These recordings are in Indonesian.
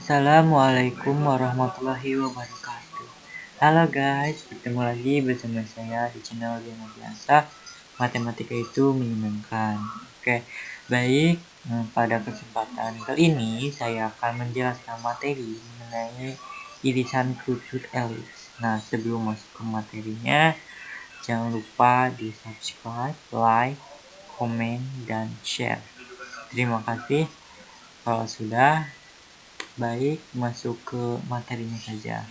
Assalamualaikum warahmatullahi wabarakatuh. Halo guys, bertemu lagi bersama saya di channel Diana Biasa. Matematika itu menyenangkan. Oke, baik. Pada kesempatan kali ini saya akan menjelaskan materi mengenai irisan kusut elips. Nah, sebelum masuk ke materinya, jangan lupa di subscribe, like, komen, dan share. Terima kasih. Kalau sudah, baik, masuk ke materinya saja.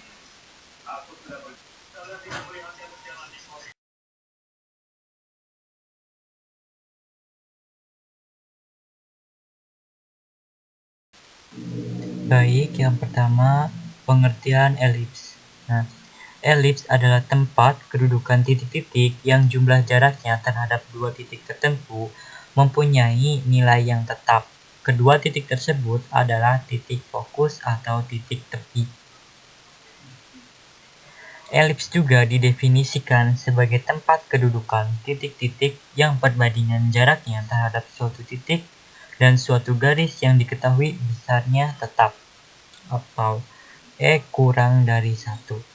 Baik, yang pertama, pengertian elips. Nah, elips adalah tempat kedudukan titik-titik yang jumlah jaraknya terhadap dua titik tertentu mempunyai nilai yang tetap. Kedua titik tersebut adalah titik fokus atau titik tepi. Elips juga didefinisikan sebagai tempat kedudukan titik-titik yang perbandingan jaraknya terhadap suatu titik dan suatu garis yang diketahui besarnya tetap, atau E kurang dari 1.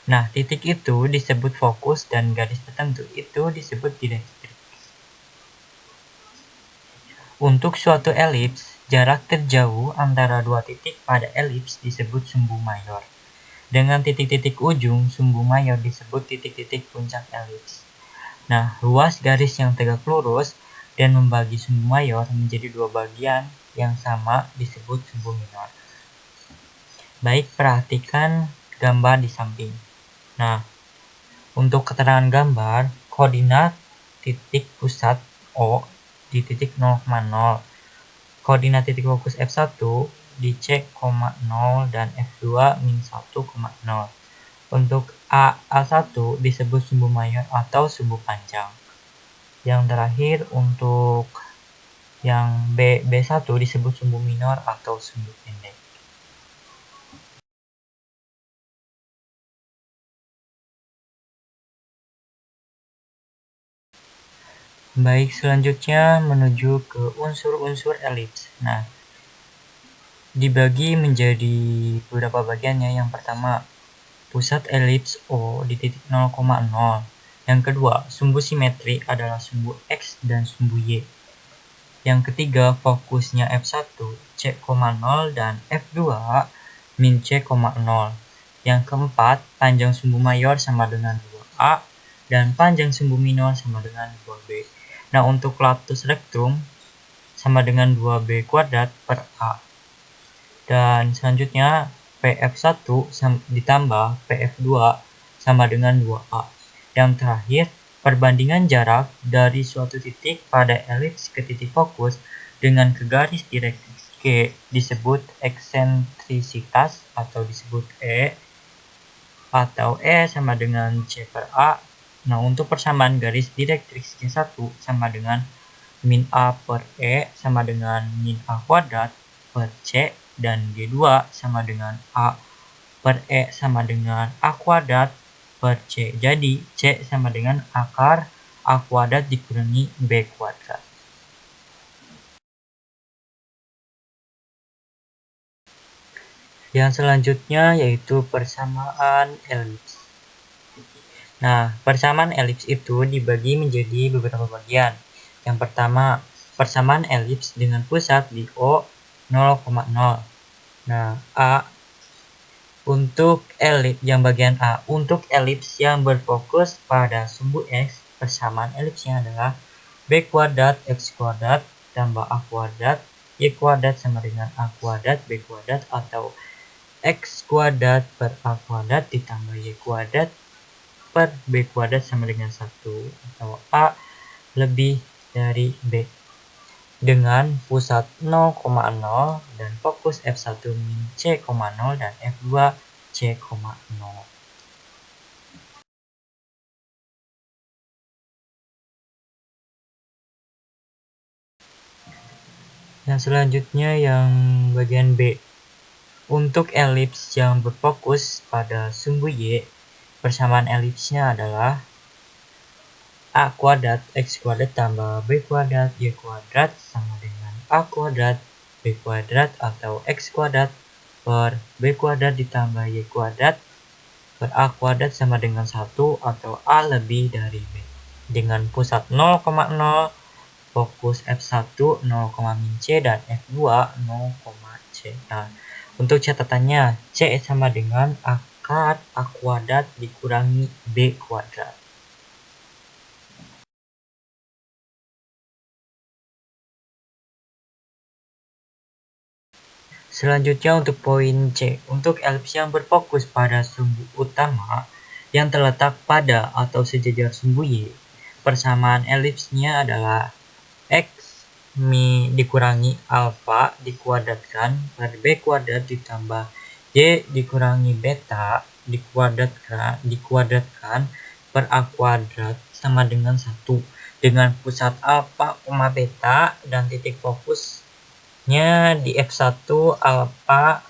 Nah, titik itu disebut fokus dan garis tertentu itu disebut direktrix. Untuk suatu elips, jarak terjauh antara dua titik pada elips disebut sumbu mayor. Dengan titik-titik ujung sumbu mayor disebut titik-titik puncak elips. Nah, ruas garis yang tegak lurus dan membagi sumbu mayor menjadi dua bagian yang sama disebut sumbu minor. Baik, perhatikan gambar di samping. Nah, untuk keterangan gambar, koordinat titik pusat O di titik 0,0, koordinat titik fokus F1 di C,0 dan F2 min 1,0. Untuk A1 disebut sumbu mayor atau sumbu panjang. Yang terakhir untuk yang B1 disebut sumbu minor atau sumbu pendek. Baik, selanjutnya menuju ke unsur-unsur elips. Nah, dibagi menjadi beberapa bagiannya. Yang pertama, pusat elips O di titik 0,0. Yang kedua, sumbu simetri adalah sumbu X dan sumbu Y. Yang ketiga, fokusnya F1 C,0 dan F2 min C,0. Yang keempat, panjang sumbu mayor sama dengan 2A dan panjang sumbu minor sama dengan 2B. Nah, untuk latus rectum sama dengan 2B kuadrat per A. Dan selanjutnya PF1 ditambah PF2 sama dengan 2A. Yang terakhir, perbandingan jarak dari suatu titik pada elips ke titik fokus dengan ke garis direktrix G disebut eksentrisitas atau disebut E, atau E sama dengan C per A. Nah, untuk persamaan garis direktrix G1 sama dengan min A per E sama dengan min A kuadrat per C, dan G2 sama dengan A per E sama dengan A kuadrat per C. Jadi C sama dengan akar A kuadrat dikurangi B kuadrat. Yang selanjutnya yaitu persamaan elips. Nah, persamaan elips itu dibagi menjadi beberapa bagian. Yang pertama, persamaan elips dengan pusat di O 0,0. Nah, A untuk elips yang bagian A, untuk elips yang berfokus pada sumbu X, persamaan elipsnya adalah B kuadrat X kuadrat tambah A kuadrat Y kuadrat sama dengan A kuadrat B kuadrat, atau X kuadrat per A kuadrat ditambah Y kuadrat per B kuadrat sama dengan 1, atau A lebih dari B. Dengan pusat 0,0 dan fokus F1 min C,0 dan F2 C,0. Yang selanjutnya yang bagian B. Untuk elips yang berfokus pada sumbu Y, persamaan elipsnya adalah A kuadrat X kuadrat tambah B kuadrat Y kuadrat sama dengan A kuadrat B kuadrat, atau X kuadrat per B kuadrat ditambah Y kuadrat per A kuadrat sama dengan 1 atau A lebih dari B. Dengan pusat 0,0, fokus F1 0, C dan F2 0, C. Nah, untuk catatannya, C sama dengan akar A kuadrat dikurangi B kuadrat. Selanjutnya untuk poin C, untuk elips yang berfokus pada sumbu utama yang terletak pada atau sejajar sumbu Y, persamaan elipsnya adalah X mi dikurangi alfa dikuadratkan per B kuadrat ditambah Y dikurangi beta dikuadratkan per A kuadrat sama dengan 1 dengan pusat alfa, beta dan titik fokusnya di F1 alfa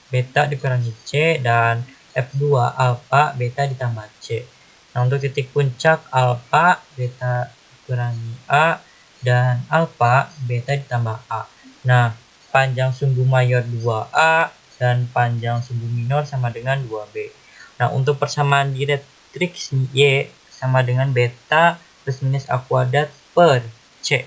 beta dikurangi C dan F2 alfa beta ditambah C. Nah, untuk titik puncak alfa beta dikurangi A dan alfa beta ditambah A. Nah, panjang sumbu mayor 2A dan panjang sumbu minor sama dengan 2B. Nah, untuk persamaan direktrix Y sama dengan beta plus minus A kuadrat per C.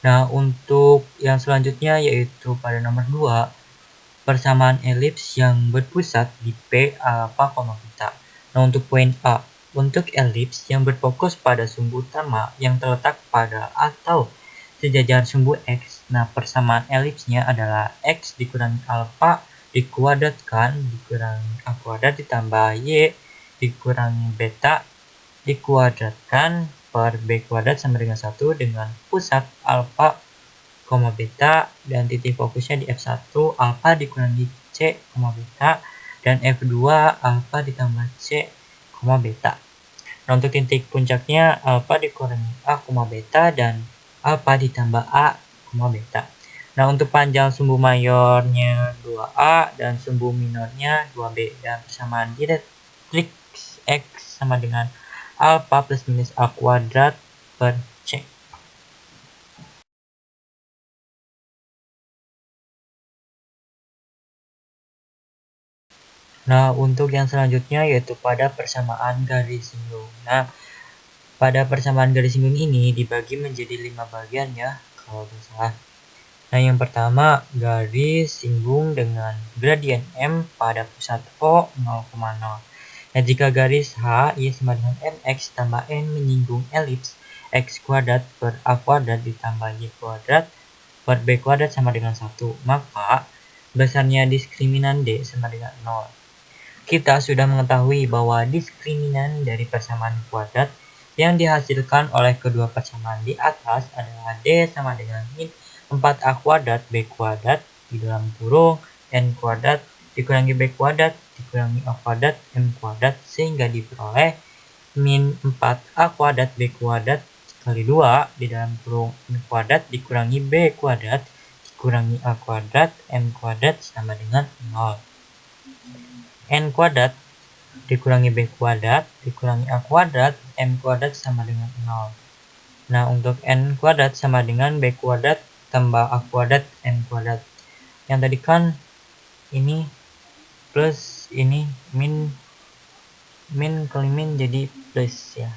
Nah, untuk yang selanjutnya yaitu pada nomor 2, persamaan elips yang berpusat di P alfa, beta. Nah, untuk poin A, untuk elips yang berfokus pada sumbu utama yang terletak pada atau sejajar sumbu X, nah persamaan elipsnya adalah X dikurangi alfa dikuadratkan dikurangi A kuadrat ditambah Y dikurangi beta dikuadratkan per B kuadrat sama dengan 1 dengan pusat alfa, beta dan titik fokusnya di F1 alfa dikurangi C, beta dan F2 alfa ditambah C, beta. Nah, untuk titik puncaknya alfa dikurangi A, beta dan alfa ditambah A, beta. Nah, untuk panjang sumbu mayornya 2A dan sumbu minornya 2B dan persamaan direktrix X sama dengan alfa plus minus A kuadrat per C. Nah, untuk yang selanjutnya yaitu pada persamaan garis singgung. Nah, pada persamaan garis singgung ini dibagi menjadi 5 bagian ya, kalau tidak salah. Nah, yang pertama garis singgung dengan gradien M pada pusat O 0,0. Nah, jika garis H Y sama dengan mx tambah n menyinggung elips x kuadrat per A kuadrat ditambah Y kuadrat per B kuadrat sama dengan 1, maka besarnya diskriminan D sama dengan 0. Kita sudah mengetahui bahwa diskriminan dari persamaan kuadrat yang dihasilkan oleh kedua persamaan di atas adalah D sama dengan min 4A kuadrat B kuadrat di dalam kurung N kuadrat dikurangi B kuadrat dikurangi A kuadrat M kuadrat sehingga diperoleh min 4A kuadrat B kuadrat kali 2 di dalam kurung N kuadrat dikurangi B kuadrat dikurangi A kuadrat M kuadrat sama dengan 0. N kuadrat dikurangi B kuadrat dikurangi A kuadrat M kuadrat sama dengan 0. Nah, untuk N kuadrat sama dengan B kuadrat tambah A kuadrat M kuadrat. Yang tadi kan ini plus ini min kali min jadi plus ya.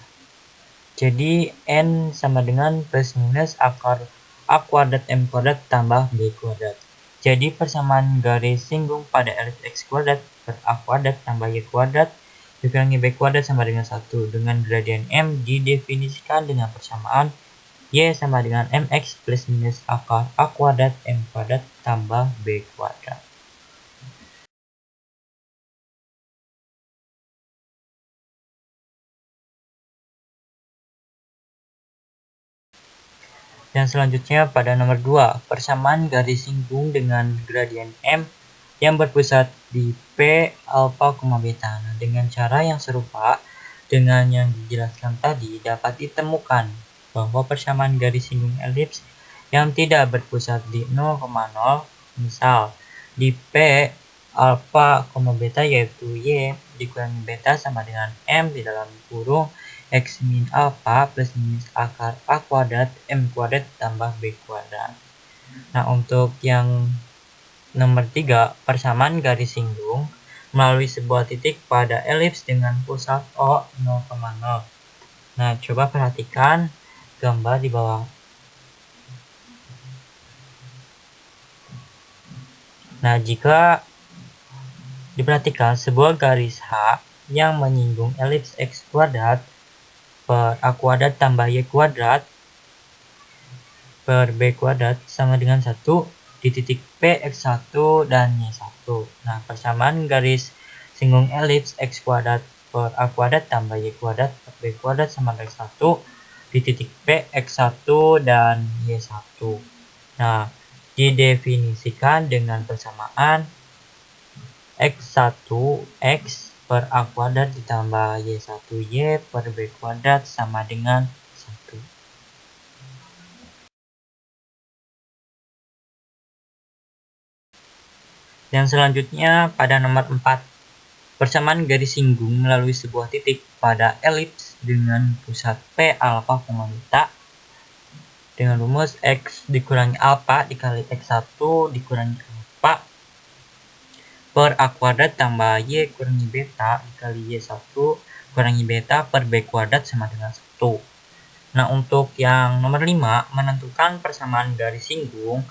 Jadi N sama dengan plus minus akar A kuadrat M kuadrat tambah B kuadrat. Jadi persamaan garis singgung pada elips X kuadrat per A kuadrat tambah Y kuadrat dikurangi B kuadrat sama dengan 1 dengan gradien M didefinisikan dengan persamaan Y sama dengan MX plus minus akar A kuadrat M kuadrat tambah B kuadrat. Dan selanjutnya pada nomor 2, persamaan garis singgung dengan gradien M yang berpusat di P alfa, beta. Nah, dengan cara yang serupa dengan yang dijelaskan tadi dapat ditemukan bahwa persamaan garis singgung elips yang tidak berpusat di 0,0 misal di P alfa, beta yaitu Y dikurangi beta sama dengan M di dalam kurung X min alpha plus minus akar A kuadrat M kuadrat tambah B kuadrat. Nah, untuk yang nomor 3, persamaan garis singgung melalui sebuah titik pada elips dengan pusat O 0,0. Nah, coba perhatikan gambar di bawah. Nah, jika diperhatikan sebuah garis H yang menyinggung elips X kuadrat per A kuadrat tambah Y kuadrat per B kuadrat sama dengan 1 di titik P X1 dan Y1. Nah, persamaan garis singgung elips X kuadrat per A kuadrat tambah Y kuadrat per B kuadrat sama dengan 1 di titik P X1 dan Y1. Nah, didefinisikan dengan persamaan X1 X per A kuadrat ditambah Y1 Y per B kuadrat sama dengan 1. Yang selanjutnya pada nomor 4, persamaan garis singgung melalui sebuah titik pada elips dengan pusat P alpha, beta dengan rumus X dikurangi alpha dikali X1 dikurangi alpha per A kuadrat tambah Y kurangi beta dikali Y1 kurangi beta per B kuadrat sama dengan 1. Nah, untuk yang nomor 5, menentukan persamaan garis singgung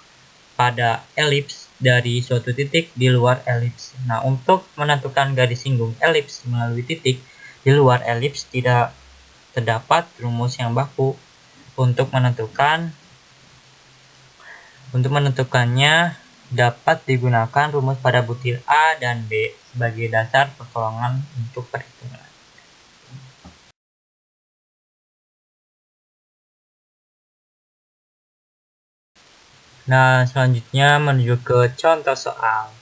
pada elips dari suatu titik di luar elips. Nah, untuk menentukan garis singgung elips melalui titik di luar elips tidak terdapat rumus yang baku. Untuk menentukannya dapat digunakan rumus pada butir A dan B sebagai dasar pertolongan untuk perhitungan. Nah, selanjutnya menuju ke contoh soal.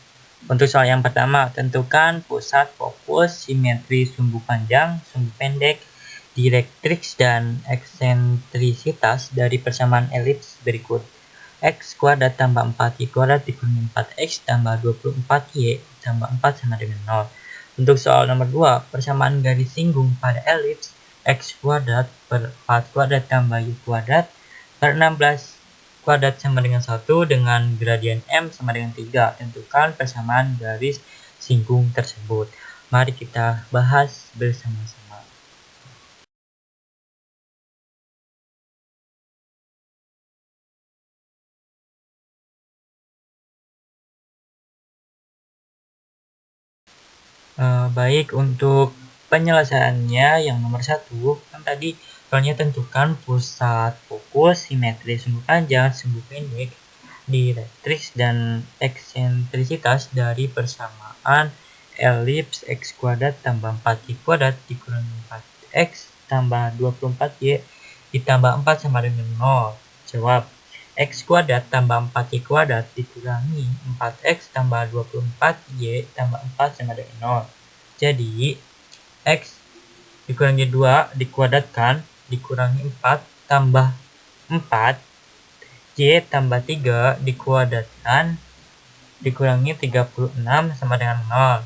Untuk soal yang pertama, tentukan pusat fokus, simetri sumbu panjang, sumbu pendek, direktrix, dan eksentrisitas dari persamaan elips berikut. X kuadrat tambah 4Y kuadrat dikurangi 4X tambah 24Y tambah 4 sama dengan 0. Untuk soal nomor 2, persamaan garis singgung pada elips X kuadrat per 4 kuadrat tambah Y kuadrat per 16 kuadrat sama dengan 1 dengan gradien M sama dengan 3. Tentukan persamaan garis singgung tersebut. Mari kita bahas bersama-sama. Baik, untuk penyelesaiannya yang nomor 1, kan tadi soalnya tentukan pusat fokus, simetri sumbu panjang, sumbu pendek, direktrix, dan eksentrisitas dari persamaan elips X kuadrat tambah 4Y kuadrat dikurangi 4X tambah 24Y ditambah 4 sama dengan 0. Jawab, X kuadrat tambah 4Y kuadrat dikurangi 4X tambah 24Y tambah 4 sama dengan 0. Jadi, X dikurangi 2 dikuadratkan dikurangi 4 tambah 4, Y tambah 3 dikuadratkan dikurangi 36 sama dengan 0.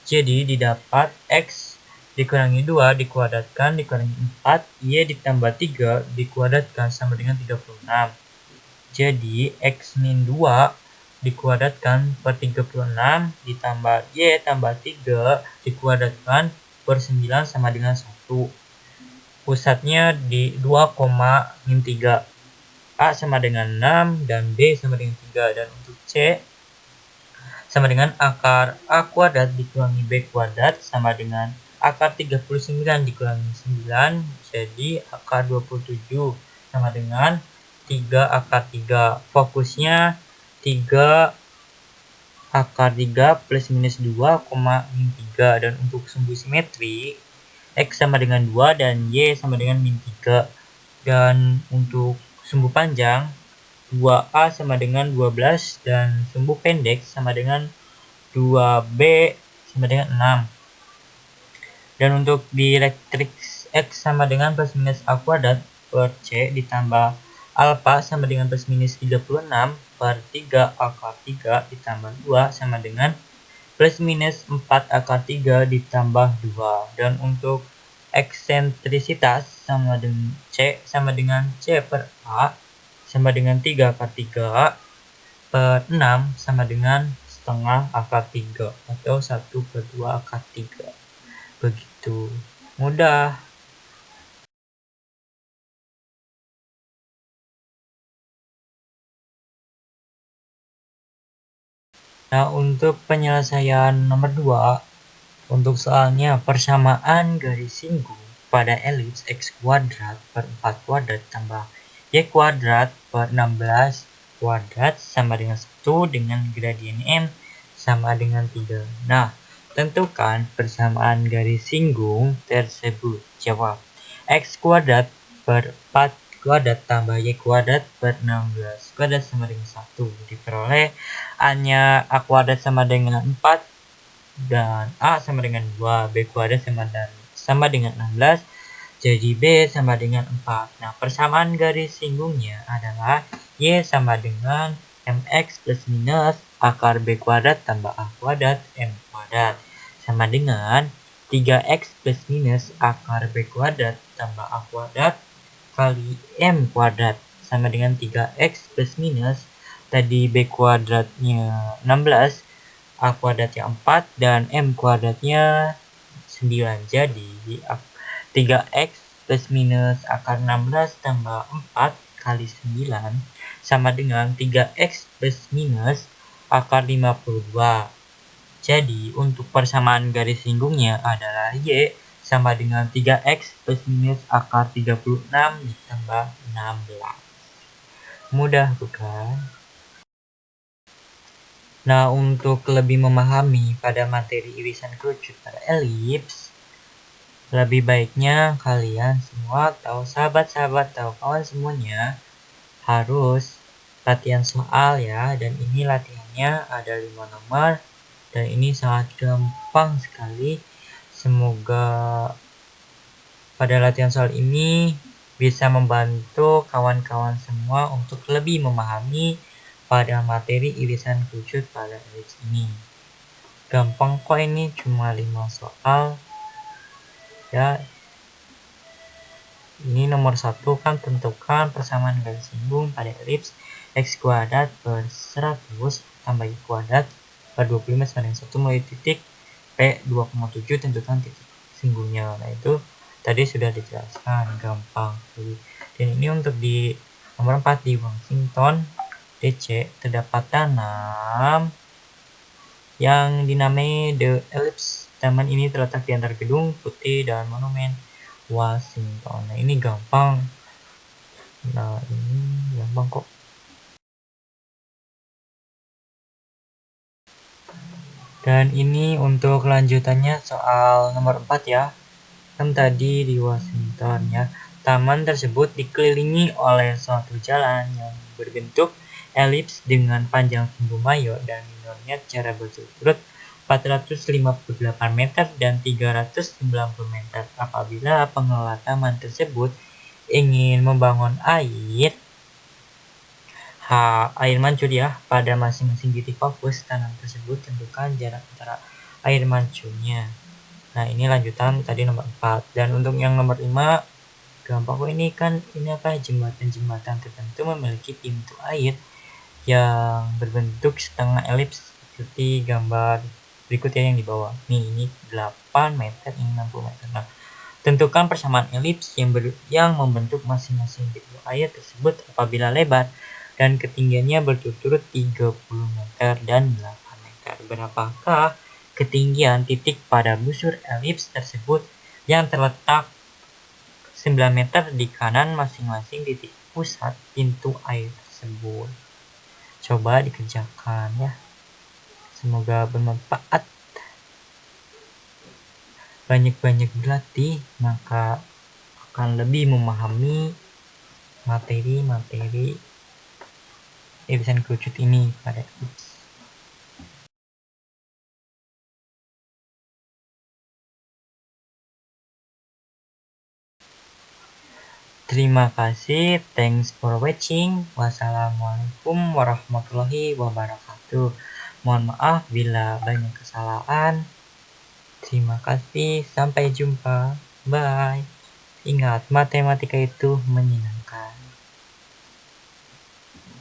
Jadi, didapat X dikurangi 2 dikuadratkan dikurangi 4, Y ditambah 3 dikuadratkan sama dengan 36. Jadi, X min 2 dikuadratkan per 36 ditambah Y tambah 3 dikuadratkan per 9 sama dengan 1. Pusatnya di 2,3. A sama dengan 6 dan B sama dengan 3. Dan untuk C sama dengan akar A kuadrat dikurangi B kuadrat sama dengan akar 39 dikurangi 9. Jadi akar 27 sama dengan 3 akar 3. Fokusnya 3 akar 3 plus minus 2, min 3. Dan untuk sumbu simetri, X sama dengan 2 dan Y sama dengan min 3. Dan untuk sumbu panjang, 2A sama dengan 12 dan sumbu pendek sama dengan 2B sama dengan 6. Dan untuk direktrix X sama dengan plus minus A kuadrat per C ditambah alpha sama dengan plus minus 36 per 3 akar 3 ditambah 2 sama dengan plus minus 4 akar 3 ditambah 2. Dan untuk eksentrisitas sama dengan C per A sama dengan 3 per 3 per 6 sama dengan setengah akar 3 atau 1 per 2 akar 3. Begitu mudah. Nah, untuk penyelesaian nomor 2, untuk soalnya persamaan garis singgung pada elips x kuadrat per 4 kuadrat tambah y kuadrat per 16 kuadrat sama dengan 1 dengan gradien m sama dengan 3. Nah, tentukan persamaan garis singgung tersebut. Jawab. X kuadrat per 4 kuadrat tambah y kuadrat per 16 kuadrat sama dengan 1. Diperoleh A-nya A kuadrat sama dengan 4 dan A sama dengan 2, B kuadrat sama dengan 16, jadi B sama dengan 4. Nah, persamaan garis singgungnya adalah Y sama dengan MX plus minus akar B kuadrat tambah A kuadrat M kuadrat sama dengan 3X plus minus akar B kuadrat tambah A kuadrat kali M kuadrat sama dengan 3X plus minus tadi B kuadratnya 16, A kuadratnya 4 dan M kuadratnya 9. Jadi 3X plus minus akar 16 tambah 4 kali 9 sama dengan 3X plus minus akar 52. Jadi untuk persamaan garis singgungnya adalah Y sama dengan 3X plus minus akar 36 ditambah 16. Mudah bukan? Nah, untuk lebih memahami pada materi irisan kerucut pada elips, lebih baiknya kalian semua atau sahabat-sahabat atau kawan semuanya harus latihan soal ya. Dan ini latihannya ada 5 nomor dan ini sangat gampang sekali. Semoga pada latihan soal ini bisa membantu kawan-kawan semua untuk lebih memahami pada materi irisan kerucut pada elips ini. Gampang kok, ini cuma 5 soal ya. Ini nomor 1 kan, tentukan persamaan garis singgung pada elips x kuadrat per 100 tambah y kuadrat per 25 sama dengan 1 mulai titik P 2,7, tentukan titik singgungnya. Nah, itu tadi sudah dijelaskan, gampang. Dan ini untuk di nomor 4 di Washington DC terdapat tanam yang dinamai The Ellipse. Taman ini terletak di antara gedung putih dan monumen Washington. Nah, ini gampang. Nah, ini gampang kok. Dan ini untuk lanjutannya soal nomor 4 ya. Kan tadi di Washington ya. Taman tersebut dikelilingi oleh suatu jalan yang berbentuk elips dengan panjang sumbu mayor dan minornya secara berturut-turut 458 meter dan 390 meter. Apabila pengelola taman tersebut ingin membangun air mancur ya pada masing-masing titik fokus tanam tersebut, tentukan jarak antara air mancurnya. Nah, ini lanjutan tadi nomor 4. Dan untuk yang nomor 5 gampang kok, ini kan jembatan-jembatan tertentu memiliki pintu air yang berbentuk setengah elips seperti gambar berikut ya yang di bawah. Nih, ini 8 meter, ini 60 meter. Nah, tentukan persamaan elips yang membentuk masing-masing pintu air tersebut apabila lebar dan ketinggiannya berturut-turut 30 meter dan 8 meter. Berapakah ketinggian titik pada busur elips tersebut yang terletak 9 meter di kanan masing-masing titik pusat pintu air tersebut? Coba dikerjakan ya. Semoga bermanfaat. Banyak-banyak berlatih, maka akan lebih memahami materi-materi irisan kerucut ini pada elips. Terima kasih. Thanks for watching. Wassalamualaikum warahmatullahi wabarakatuh. Mohon maaf bila banyak kesalahan. Terima kasih. Sampai jumpa. Bye. Ingat, matematika itu menyenangkan.